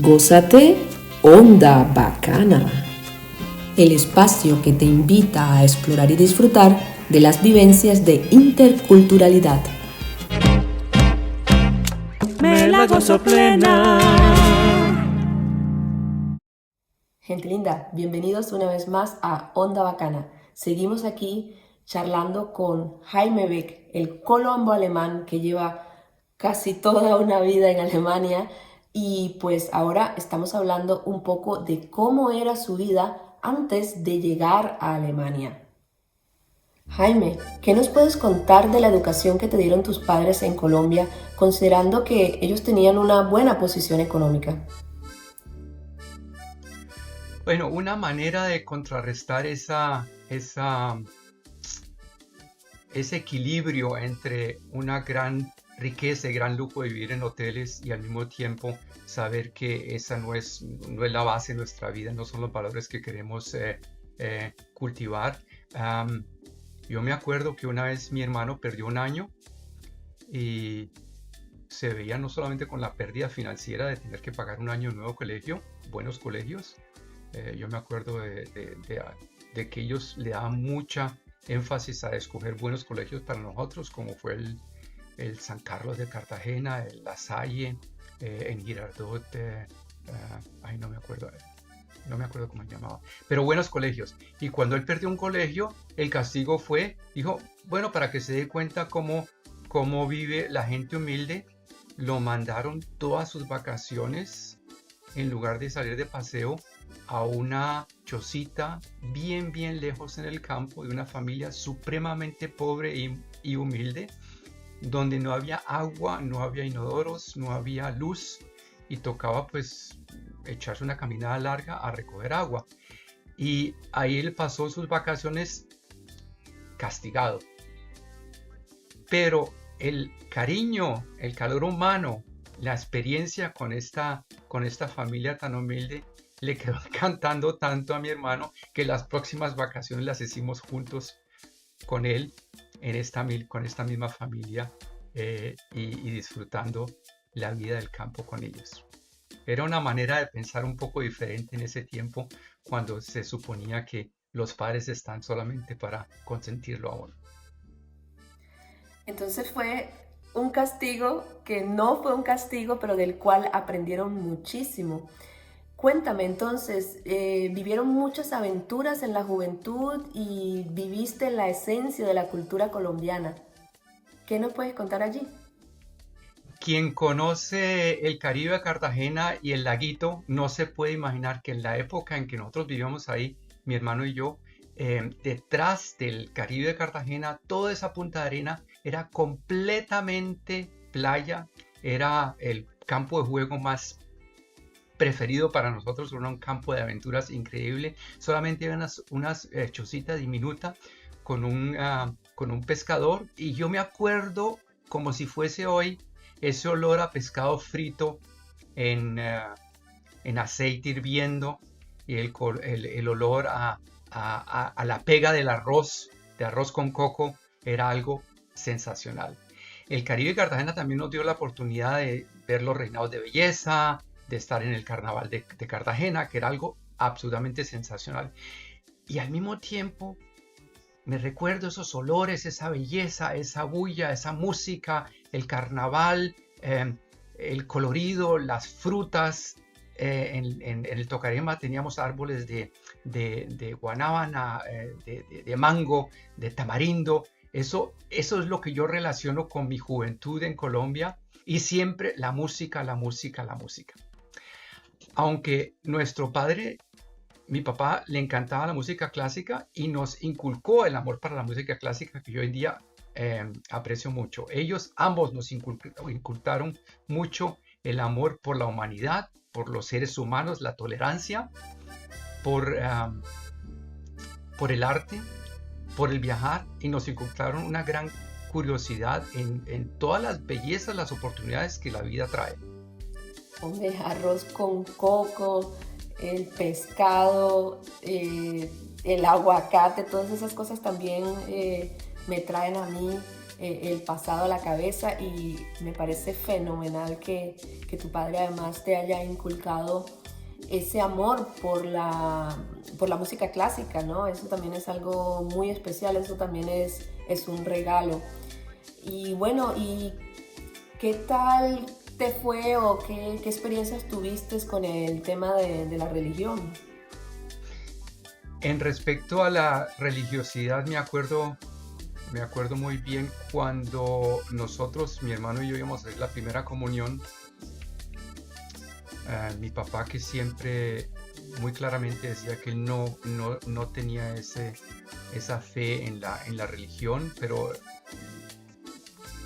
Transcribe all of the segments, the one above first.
Gózate Onda Bacana, el espacio que te invita a explorar y disfrutar de las vivencias de interculturalidad. Me la gozo plena. Gente linda, bienvenidos una vez más a Onda Bacana. Seguimos aquí charlando con Jaime Beck, el colombo-alemán que lleva casi toda una vida en Alemania, y pues ahora estamos hablando un poco de cómo era su vida antes de llegar a Alemania. Jaime, ¿qué nos puedes contar de la educación que te dieron tus padres en Colombia, considerando que ellos tenían una buena posición económica? Bueno, una manera de contrarrestar ese equilibrio entre una gran riqueza y gran lujo de vivir en hoteles y al mismo tiempo saber que esa no es la base de nuestra vida, no son los valores que queremos cultivar. Yo me acuerdo que una vez mi hermano perdió un año y se veía no solamente con la pérdida financiera de tener que pagar un año de nuevo colegio, buenos colegios. Yo me acuerdo de que ellos le daban mucha énfasis a escoger buenos colegios para nosotros, como fue el San Carlos de Cartagena, el La Salle, en Girardot, no me acuerdo cómo se llamaba, pero buenos colegios. Y cuando él perdió un colegio, el castigo dijo, bueno, para que se dé cuenta cómo vive la gente humilde, lo mandaron todas sus vacaciones, en lugar de salir de paseo, a una chocita bien lejos en el campo de una familia supremamente pobre y humilde, donde no había agua, no había inodoros, no había luz y tocaba pues echarse una caminada larga a recoger agua. Y ahí él pasó sus vacaciones castigado. Pero el cariño, el calor humano, la experiencia con esta familia tan humilde le quedó cantando tanto a mi hermano que las próximas vacaciones las hicimos juntos con él con esta misma familia y disfrutando la vida del campo con ellos. Era una manera de pensar un poco diferente en ese tiempo, cuando se suponía que los padres están solamente para consentirlo a uno. Entonces fue un castigo que no fue un castigo, pero del cual aprendieron muchísimo. Cuéntame entonces, ¿vivieron muchas aventuras en la juventud y viviste la esencia de la cultura colombiana? ¿Qué nos puedes contar allí? Quien conoce el Caribe de Cartagena y el laguito no se puede imaginar que en la época en que nosotros vivíamos ahí, mi hermano y yo, detrás del Caribe de Cartagena, toda esa punta de arena era completamente playa, era el campo de juego más preferido para nosotros, era un campo de aventuras increíble. Solamente había unas chocitas diminutas con un pescador, y yo me acuerdo como si fuese hoy ese olor a pescado frito en aceite hirviendo, y el olor a la pega del arroz, de arroz con coco, era algo sensacional. El Caribe de Cartagena también nos dio la oportunidad de ver los reinados de belleza, de estar en el carnaval de Cartagena, que era algo absolutamente sensacional. Y al mismo tiempo me recuerdo esos olores, esa belleza, esa bulla, esa música, el carnaval, el colorido, las frutas. En el Tocarema teníamos árboles de guanábana, de mango, de tamarindo. Eso es lo que yo relaciono con mi juventud en Colombia, y siempre la música. Aunque mi papá, le encantaba la música clásica y nos inculcó el amor para la música clásica, que yo hoy en día aprecio mucho. Ambos nos inculcaron mucho el amor por la humanidad, por los seres humanos, la tolerancia, por el arte, por el viajar, y nos inculcaron una gran curiosidad en todas las bellezas, las oportunidades que la vida trae. Hombre, arroz con coco, el pescado, el aguacate, todas esas cosas también me traen a mí el pasado a la cabeza, y me parece fenomenal que tu padre además te haya inculcado ese amor por la música clásica, ¿no? Eso también es algo muy especial, eso también es un regalo. Y bueno, ¿y qué tal te fue o qué experiencias tuviste con el tema de la religión? En respecto a la religiosidad, me acuerdo muy bien cuando nosotros, mi hermano y yo, íbamos a hacer la primera comunión. Mi papá, que siempre muy claramente decía que él no tenía esa fe en la religión, pero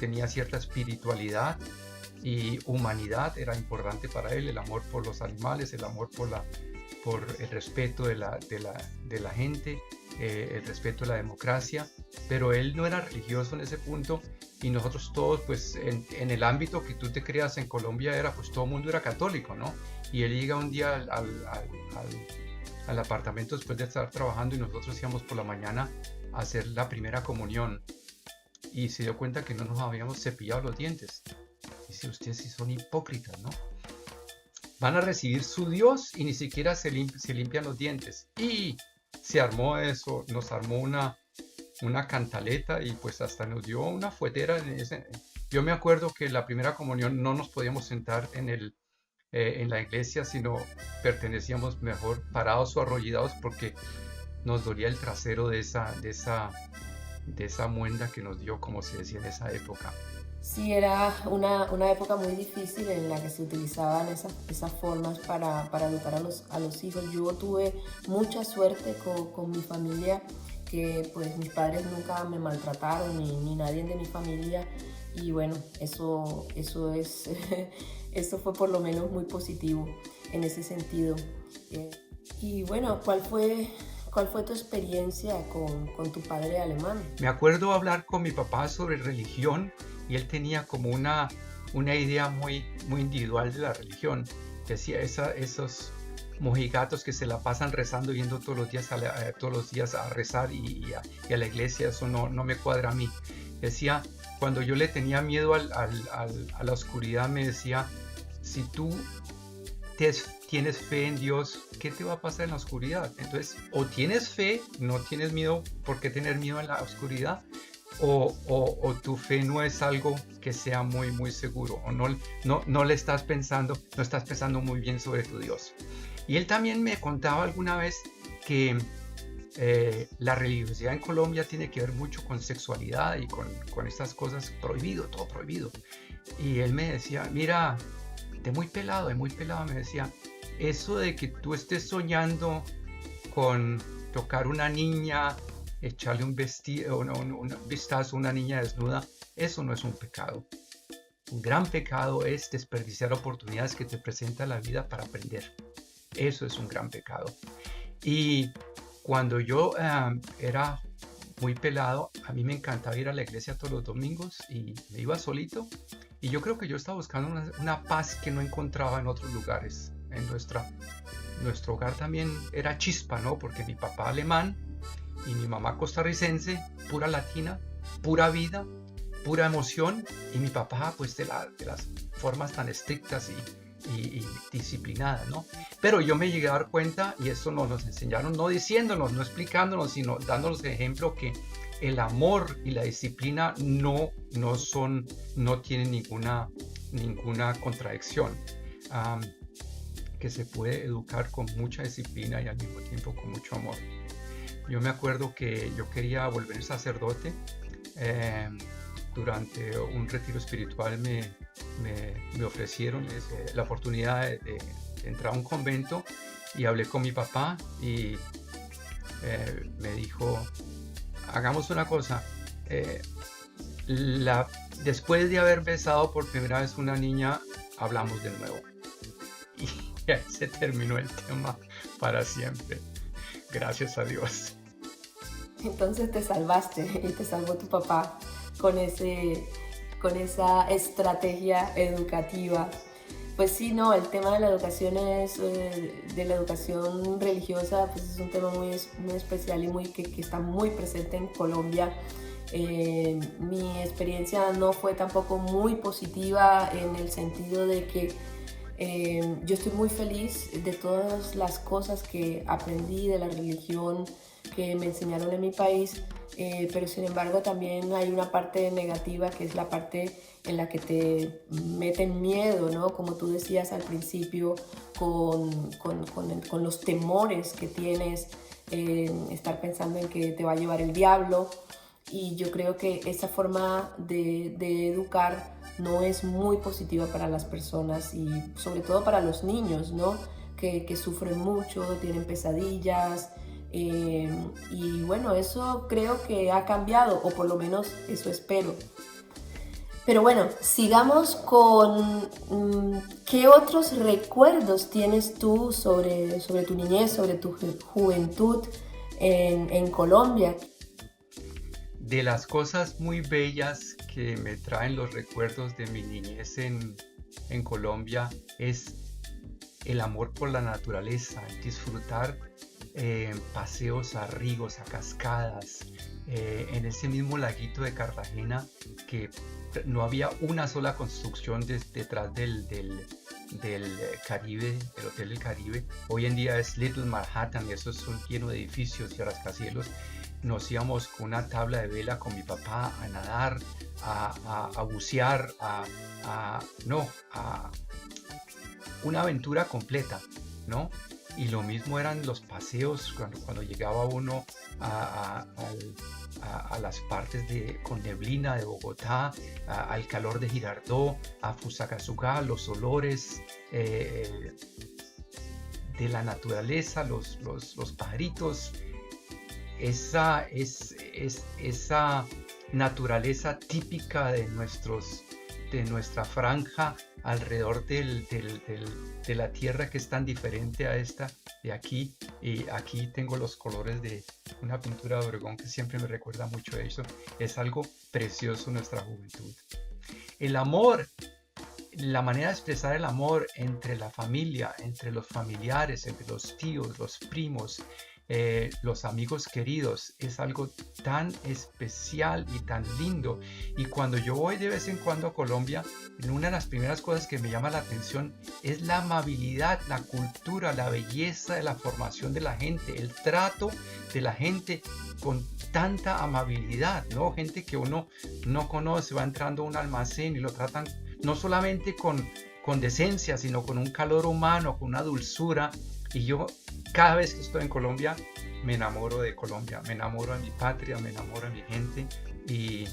tenía cierta espiritualidad y humanidad, era importante para él, el amor por los animales, el amor por el respeto de la gente, el respeto de la democracia, pero él no era religioso en ese punto, y nosotros todos, pues en el ámbito que tú te creas en Colombia, pues todo el mundo era católico, ¿no? Y él llega un día al apartamento después de estar trabajando, y nosotros íbamos por la mañana a hacer la primera comunión, y se dio cuenta que no nos habíamos cepillado los dientes. Dice, ustedes sí son hipócritas, ¿no? Van a recibir su Dios y ni siquiera se limpian los dientes. Y se armó eso, nos armó una cantaleta, y pues hasta nos dio una fuetera. Yo me acuerdo que la primera comunión no nos podíamos sentar en la iglesia, sino pertenecíamos mejor parados o arrodillados, porque nos dolía el trasero de esa muenda que nos dio, como se decía en esa época. Sí, era una época muy difícil en la que se utilizaban esas formas para educar a los hijos. Yo tuve mucha suerte con mi familia, que pues mis padres nunca me maltrataron, ni nadie de mi familia, y bueno, eso fue por lo menos muy positivo en ese sentido. Y bueno, ¿cuál fue tu experiencia con tu padre alemán? Me acuerdo hablar con mi papá sobre religión, y él tenía como una idea muy, muy individual de la religión. Decía, esos mojigatos que se la pasan rezando, yendo todos los días a rezar y a la iglesia, eso no me cuadra a mí. Decía, cuando yo le tenía miedo a la oscuridad, me decía, si tú tienes fe en Dios, ¿qué te va a pasar en la oscuridad? Entonces, o tienes fe, no tienes miedo, ¿por qué tener miedo en la oscuridad? O tu fe no es algo que sea muy, muy seguro, o no estás pensando muy bien sobre tu Dios. Y él también me contaba alguna vez que la religiosidad en Colombia tiene que ver mucho con sexualidad y con estas cosas, prohibido, todo prohibido. Y él me decía, mira, de muy pelado, me decía, eso de que tú estés soñando con tocar una niña, echarle un vistazo a una niña desnuda, eso no es un pecado. Un gran pecado es desperdiciar oportunidades que te presenta la vida para aprender. Eso es un gran pecado. Y cuando yo era muy pelado, a mí me encantaba ir a la iglesia todos los domingos, y me iba solito, y yo creo que yo estaba buscando una paz que no encontraba en otros lugares. En nuestro hogar también era chispa, ¿no? Porque mi papá alemán y mi mamá costarricense, pura latina, pura vida, pura emoción, y mi papá pues de las formas tan estrictas y disciplinadas, ¿no? Pero yo me llegué a dar cuenta, y eso nos enseñaron, no diciéndonos, no explicándonos, sino dándonos de ejemplo, que el amor y la disciplina no tienen ninguna contradicción, que se puede educar con mucha disciplina y al mismo tiempo con mucho amor. Yo me acuerdo que yo quería volver sacerdote. Durante un retiro espiritual me ofrecieron la oportunidad de entrar a un convento, y hablé con mi papá, y me dijo, hagamos una cosa, después de haber besado por primera vez una niña, hablamos de nuevo. Y ahí se terminó el tema para siempre. Gracias a Dios. Entonces te salvaste, y te salvó tu papá con esa estrategia educativa. Pues sí, no, el tema de la educación de la educación religiosa, pues es un tema muy especial y que está muy presente en Colombia. Mi experiencia no fue tampoco muy positiva en el sentido de que yo estoy muy feliz de todas las cosas que aprendí de la religión que me enseñaron en mi país, pero sin embargo también hay una parte negativa que es la parte en la que te meten miedo, ¿no? Como tú decías al principio, con los temores que tienes, estar pensando en que te va a llevar el diablo. Y yo creo que esa forma de educar no es muy positiva para las personas y sobre todo para los niños, ¿no? Que sufren mucho, tienen pesadillas, y bueno, eso creo que ha cambiado, o por lo menos eso espero. Pero bueno, sigamos con ¿qué otros recuerdos tienes tú sobre tu niñez, sobre tu juventud en Colombia? De las cosas muy bellas que me traen los recuerdos de mi niñez en Colombia es el amor por la naturaleza, disfrutar paseos a ríos, a cascadas, en ese mismo laguito de Cartagena que no había una sola construcción detrás del Caribe, del Hotel del Caribe. Hoy en día es Little Manhattan y eso es lleno de edificios y rascacielos. Nos íbamos con una tabla de vela con mi papá a nadar, a bucear, una aventura completa, ¿no? Y lo mismo eran los paseos cuando llegaba uno a las partes con neblina de Bogotá, al calor de Girardot, a Fusagasugá, los olores de la naturaleza, los pajaritos. Esa naturaleza típica de nuestra franja alrededor de la tierra, que es tan diferente a esta de aquí. Y aquí tengo los colores de una pintura de Obregón que siempre me recuerda mucho a eso. Es algo precioso nuestra juventud. El amor, la manera de expresar el amor entre la familia, entre los familiares, entre los tíos, los primos, los amigos queridos, es algo tan especial y tan lindo. Y cuando yo voy de vez en cuando a Colombia, una de las primeras cosas que me llama la atención es la amabilidad, la cultura, la belleza de la formación de la gente, el trato de la gente con tanta amabilidad, ¿no? Gente que uno no conoce, va entrando a un almacén y lo tratan no solamente con decencia, sino con un calor humano, con una dulzura. Y yo cada vez que estoy en Colombia me enamoro de Colombia, me enamoro de mi patria, me enamoro de mi gente. Y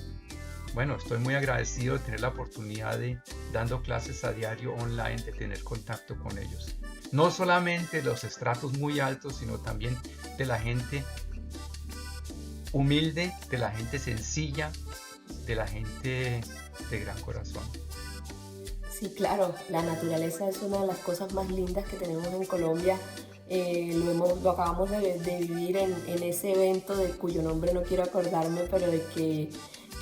bueno, estoy muy agradecido de tener la oportunidad de, dando clases a diario online, de tener contacto con ellos. No solamente de los estratos muy altos, sino también de la gente humilde, de la gente sencilla, de la gente de gran corazón. Sí, claro, la naturaleza es una de las cosas más lindas que tenemos en Colombia. Lo acabamos de vivir en ese evento de cuyo nombre no quiero acordarme, pero de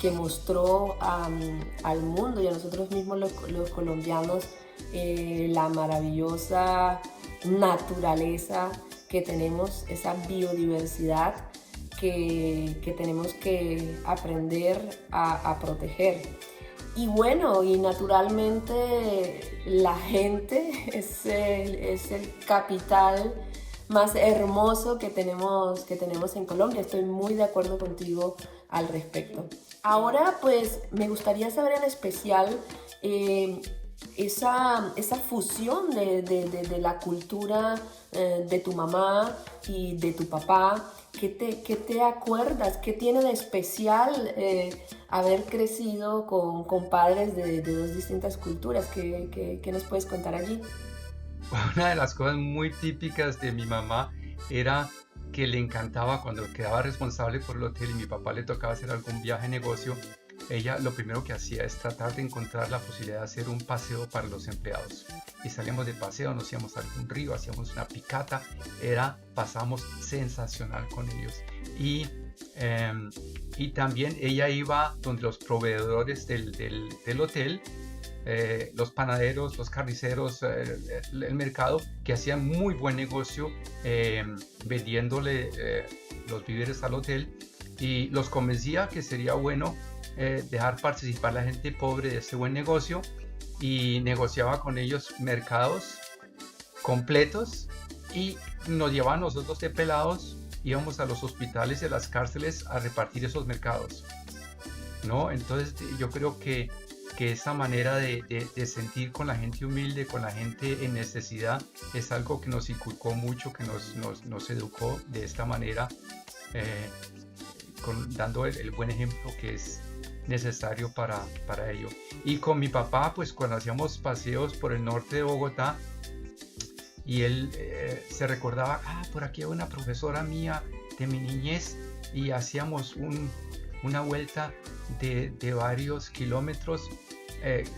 que mostró al mundo y a nosotros mismos los colombianos la maravillosa naturaleza que tenemos, esa biodiversidad que tenemos que aprender a proteger. Y bueno, y naturalmente la gente es el capital más hermoso que tenemos en Colombia. Estoy muy de acuerdo contigo al respecto. Ahora pues me gustaría saber en especial esa fusión de la cultura de tu mamá y de tu papá. ¿Qué te acuerdas? ¿Qué tiene de especial haber crecido con padres de dos distintas culturas? ¿Qué nos puedes contar allí? Una de las cosas muy típicas de mi mamá era que le encantaba cuando quedaba responsable por el hotel y mi papá le tocaba hacer algún viaje de negocio. Ella lo primero que hacía es tratar de encontrar la posibilidad de hacer un paseo para los empleados. Y salíamos de paseo, nos íbamos a algún río, hacíamos una picata, pasamos sensacional con ellos. Y también ella iba donde los proveedores del hotel, los panaderos, los carniceros, el mercado, que hacían muy buen negocio vendiéndole los víveres al hotel. y los convencía que sería bueno dejar participar a la gente pobre de este buen negocio, y negociaba con ellos mercados completos y nos llevaban nosotros de pelados, íbamos a los hospitales y a las cárceles a repartir esos mercados, ¿no? Entonces yo creo que esa manera de sentir con la gente humilde, con la gente en necesidad, es algo que nos inculcó mucho, que nos educó de esta manera, eh, dando el buen ejemplo que es necesario para ello. Y con mi papá, pues cuando hacíamos paseos por el norte de Bogotá, y él se recordaba, por aquí hay una profesora mía de mi niñez, y hacíamos una vuelta de varios kilómetros,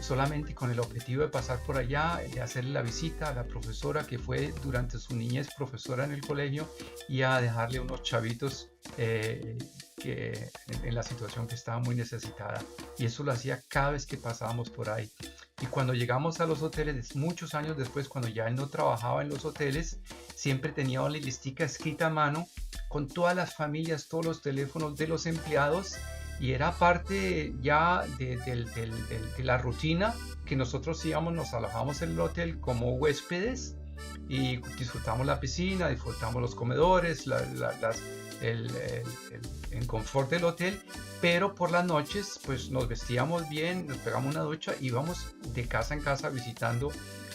solamente con el objetivo de pasar por allá, de hacerle la visita a la profesora que fue durante su niñez profesora en el colegio, y a dejarle unos chavitos que en la situación que estaba muy necesitada. Y eso lo hacía cada vez que pasábamos por ahí. Y cuando llegamos a los hoteles, muchos años después, cuando ya él no trabajaba en los hoteles, siempre tenía una listica escrita a mano con todas las familias, todos los teléfonos de los empleados, y era parte ya de la rutina que nosotros íbamos, nos alojábamos en el hotel como huéspedes y disfrutamos la piscina, disfrutamos los comedores, el confort del hotel, pero por las noches pues nos vestíamos bien, nos pegamos una ducha y íbamos de casa en casa visitando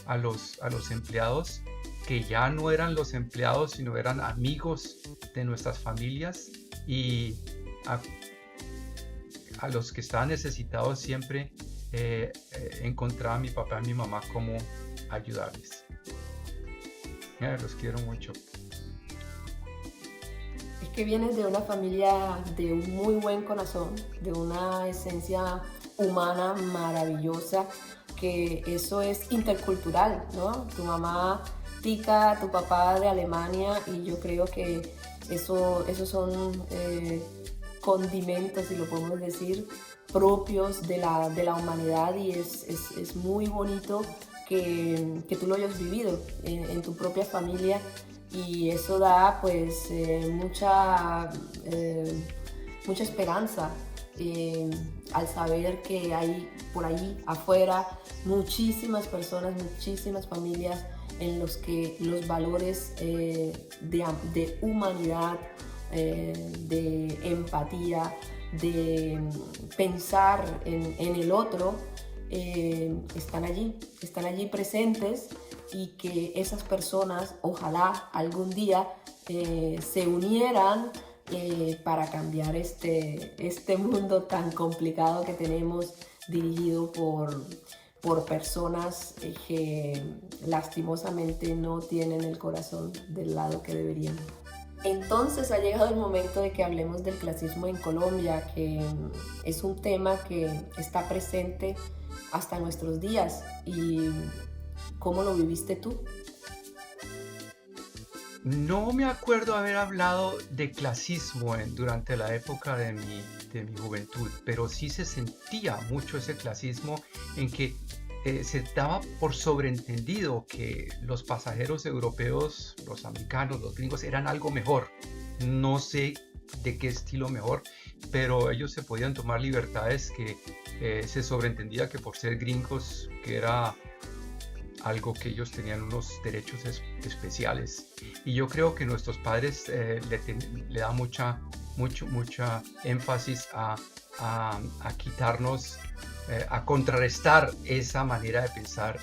a los empleados, que ya no eran los empleados, sino eran amigos de nuestras familias, y a los que estaban necesitados siempre encontraba a mi papá y mi mamá cómo ayudarles. Los quiero mucho. Es que vienes de una familia de un muy buen corazón, de una esencia humana maravillosa, que eso es intercultural, ¿no? Tu mamá tica, tu papá de Alemania, y yo creo que esos son condimentos, si lo podemos decir, propios de la humanidad, y es muy bonito que tú lo hayas vivido en tu propia familia, y eso da pues mucha esperanza al saber que hay por ahí afuera muchísimas personas, muchísimas familias en los que los valores de humanidad, de empatía, de pensar en el otro, están allí presentes, y que esas personas ojalá algún día se unieran para cambiar este mundo tan complicado que tenemos, dirigido por personas que lastimosamente no tienen el corazón del lado que deberían. Entonces ha llegado el momento de que hablemos del clasismo en Colombia, que es un tema que está presente hasta nuestros días. ¿Y cómo lo viviste tú? No me acuerdo haber hablado de clasismo durante la época de mi juventud, pero sí se sentía mucho ese clasismo, en que se daba por sobreentendido que los pasajeros europeos, los americanos, los gringos, eran algo mejor. No sé de qué estilo mejor, pero ellos se podían tomar libertades, que se sobreentendía que por ser gringos, que era algo que ellos tenían unos derechos especiales. Y yo creo que nuestros padres le dan mucha énfasis a quitarnos, a contrarrestar esa manera de pensar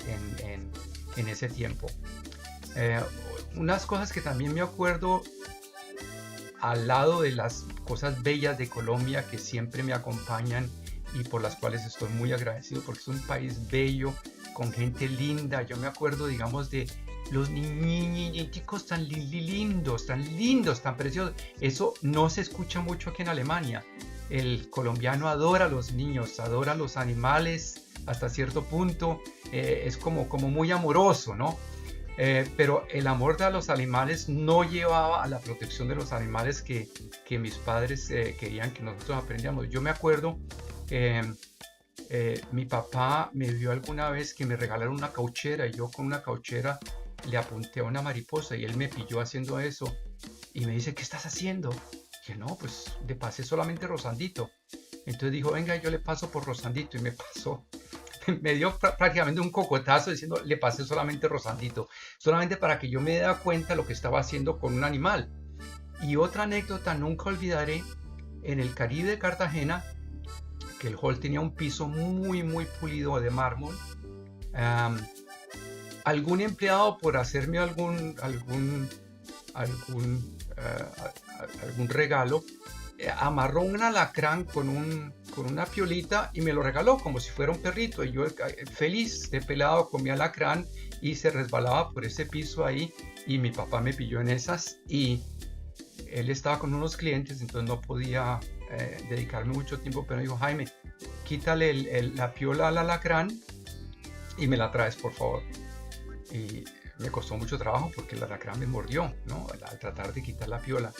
en ese tiempo. Unas cosas que también me acuerdo, al lado de las cosas bellas de Colombia que siempre me acompañan y por las cuales estoy muy agradecido, porque es un país bello, con gente linda. Yo me acuerdo, digamos, de los niñitos tan lindos, tan preciosos. Eso no se escucha mucho aquí en Alemania. El colombiano adora a los niños, adora a los animales hasta cierto punto. Es como muy amoroso, ¿no? Pero el amor de los animales no llevaba a la protección de los animales que mis padres querían que nosotros aprendiéramos. Yo me acuerdo, mi papá me vio alguna vez que me regalaron una cauchera, y yo con una cauchera le apunté a una mariposa, y él me pilló haciendo eso y me dice: ¿qué estás haciendo? dije, no, pues le pasé solamente Rosandito. Entonces dijo, venga, yo le paso por Rosandito, y me pasó. Me dio prácticamente un cocotazo diciendo, le pasé solamente Rosandito, solamente para que yo me diera cuenta de lo que estaba haciendo con un animal. Y otra anécdota, nunca olvidaré, en el Caribe de Cartagena, que el hall tenía un piso muy, muy pulido de mármol. Algún empleado, por hacerme algún regalo, amarró un alacrán con una piolita y me lo regaló como si fuera un perrito. Y yo, feliz de pelado, con mi alacrán, y se resbalaba por ese piso ahí, y mi papá me pilló en esas, y él estaba con unos clientes, entonces no podía dedicarme mucho tiempo, pero me dijo, Jaime, quítale la piola al alacrán y me la traes, por favor. Y me costó mucho trabajo porque el alacrán me mordió, ¿no? Al tratar de quitar la piola.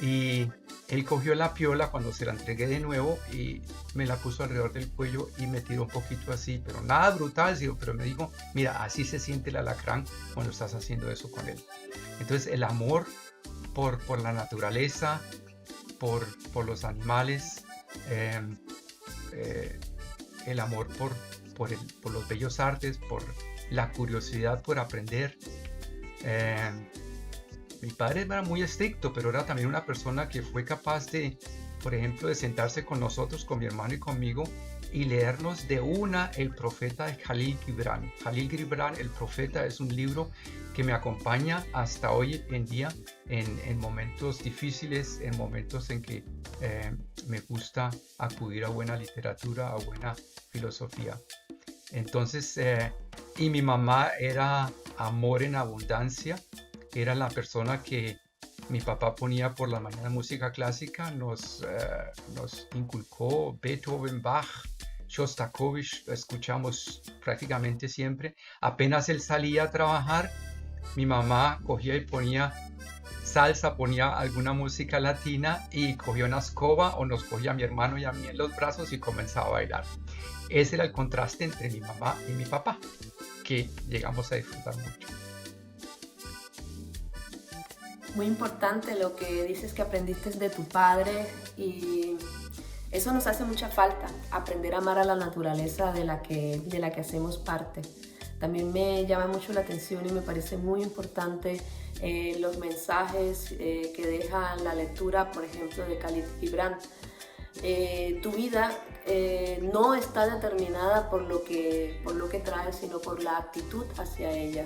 Y él cogió la piola cuando se la entregué de nuevo y me la puso alrededor del cuello y me tiró un poquito así, pero nada brutal, pero me dijo, mira, así se siente el alacrán cuando estás haciendo eso con él. Entonces el amor por la naturaleza, por los animales, el amor por los bellos artes, por la curiosidad por aprender. Mi padre era muy estricto, pero era también una persona que fue capaz de, por ejemplo, de sentarse con nosotros, con mi hermano y conmigo, y leernos de una el profeta de Jalil Gibran. Jalil Gibran, el profeta, es un libro que me acompaña hasta hoy en día en momentos difíciles, en momentos en que me gusta acudir a buena literatura, a buena filosofía. Entonces, y mi mamá era amor en abundancia, era la persona que mi papá ponía por la mañana música clásica, nos inculcó Beethoven, Bach, Shostakovich, lo escuchamos prácticamente siempre. Apenas él salía a trabajar, mi mamá cogía y ponía salsa, ponía alguna música latina y cogía una escoba o nos cogía a mi hermano y a mí en los brazos y comenzaba a bailar. Ese era el contraste entre mi mamá y mi papá, que llegamos a disfrutar mucho. Muy importante lo que dices que aprendiste de tu padre, y eso nos hace mucha falta, aprender a amar a la naturaleza de la que hacemos parte. También me llama mucho la atención y me parece muy importante los mensajes que deja la lectura, por ejemplo, de Jalil Gibran. Tu vida no está determinada por lo que traes, sino por la actitud hacia ella.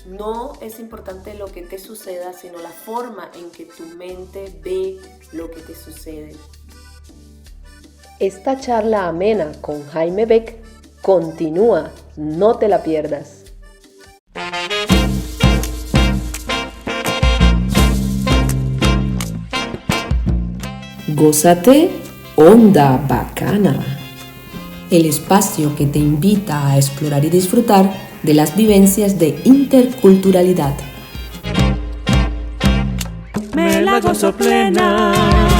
No es importante lo que te suceda, sino la forma en que tu mente ve lo que te sucede. Esta charla amena con Jaime Beck continúa, no te la pierdas. Gózate Onda Bacana, el espacio que te invita a explorar y disfrutar de las vivencias de interculturalidad. Me la gozo plena.